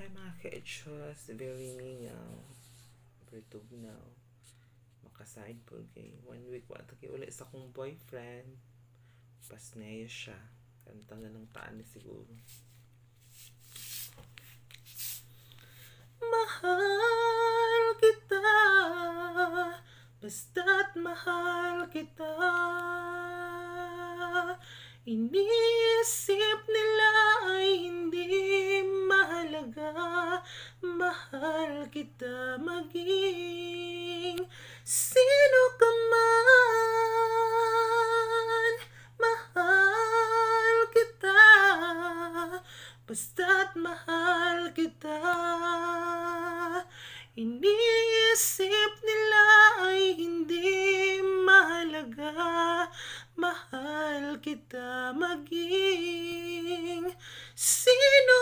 Hi mga ka-etchos, very mingaw, bertog now. Makaside po kay 1 week wata kay uli sa kong boyfriend. Pasneya siya. Kanta na ng taan ni siguro. Mahal kita, basta't mahal kita. Iniisip nila ay hindi mahalaga. Mahal kita maging sino ka man. Mahal kita, basta't mahal kita. Iniisip nila ay hindi mahalaga. Mahal kita maging sino